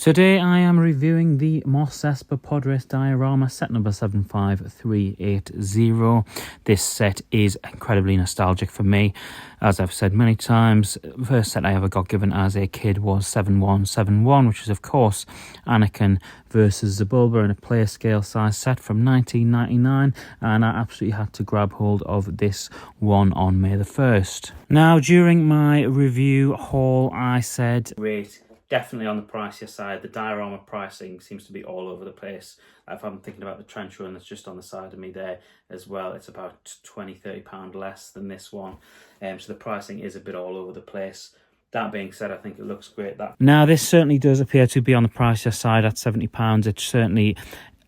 Today I am reviewing the Mos Espa Podrace Diorama set number 75380. This set is incredibly nostalgic for me. As I've said many times, the first set I ever got given as a kid was 7171, which is of course Anakin versus Zabulba in a player scale size set from 1999, and I absolutely had to grab hold of this one on May the 1st. Now, during my review haul, I said rate definitely on the pricier side. The diorama pricing seems to be all over the place. If I'm thinking about the trench run that's just on the side of me there as well, it's about £20–30 less than this one. So the pricing is a bit all over the place. That being said, I think it looks great. Now, this certainly does appear to be on the pricier side at £70. It certainly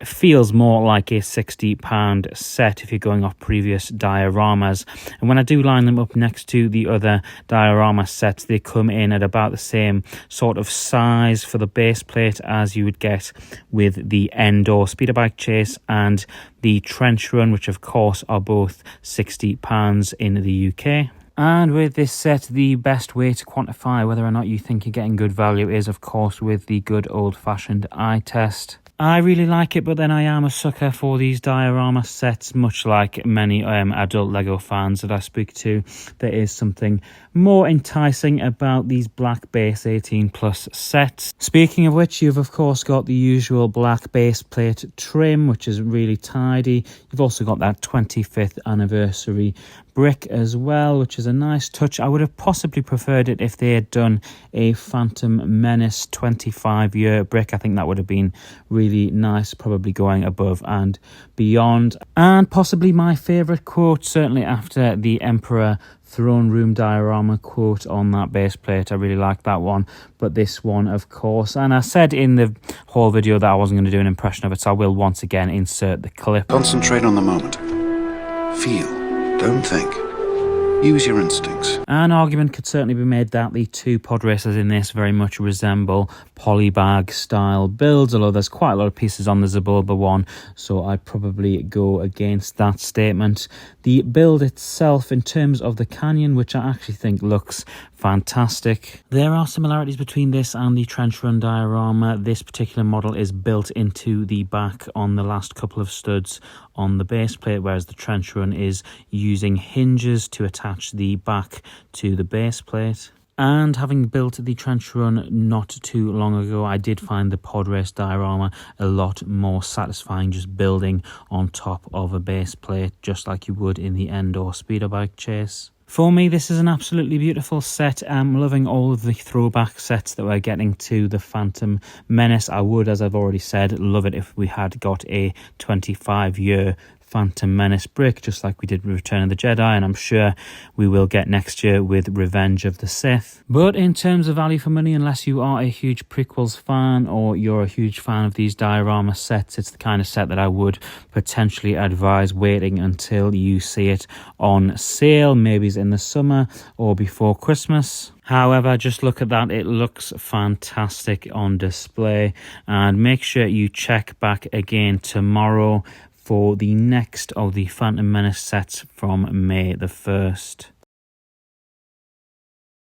feels more like a £60 set if you're going off previous dioramas, and when I do line them up next to the other diorama sets, they come in at about the same sort of size for the base plate as you would get with the Endor speeder bike chase and the trench run, which of course are both £60 in the UK. And with this set, the best way to quantify whether or not you think you're getting good value is of course with the good old-fashioned eye test. I really like it, but then I am a sucker for these diorama sets, much like many adult Lego fans that I speak to. There is something more enticing about these black base 18+ sets. Speaking of which, you've of course got the usual black base plate trim, which is really tidy. You've also got that 25th anniversary brick as well, which is a nice touch. I would have possibly preferred it if they had done a Phantom Menace 25-year brick. I think that would have been really nice, probably going above and beyond. And possibly my favourite quote, certainly after the Emperor Throne Room diorama quote on that base plate. I really like that one, but this one of course, and I said in the whole video that I wasn't going to do an impression of it, so I will once again insert the clip. Concentrate on the moment. Feel, don't think. Use your instincts. An argument could certainly be made that the two pod racers in this very much resemble polybag style builds, although there's quite a lot of pieces on the Zabulba one, so I'd probably go against that statement. The build itself, in terms of the canyon, which I actually think looks fantastic. There are similarities between this and the trench run diorama. This particular model is built into the back on the last couple of studs on the base plate, whereas the trench run is using hinges to attach the back to the base plate. And having built the trench run not too long ago, I did find the pod race diorama a lot more satisfying just building on top of a base plate, just like you would in the Endor speeder bike chase. For me, this is an absolutely beautiful set. I'm loving all of the throwback sets that we're getting to the Phantom Menace. I would, as I've already said, love it if we had got a 25-year Phantom Menace brick, just like we did with Return of the Jedi, and I'm sure we will get next year with Revenge of the Sith. But in terms of value for money, unless you are a huge prequels fan or you're a huge fan of these diorama sets, it's the kind of set that I would potentially advise waiting until you see it on sale, maybe in the summer or before Christmas. However, just look at that, it looks fantastic on display, and make sure you check back again tomorrow for the next of the Phantom Menace sets from May the 1st.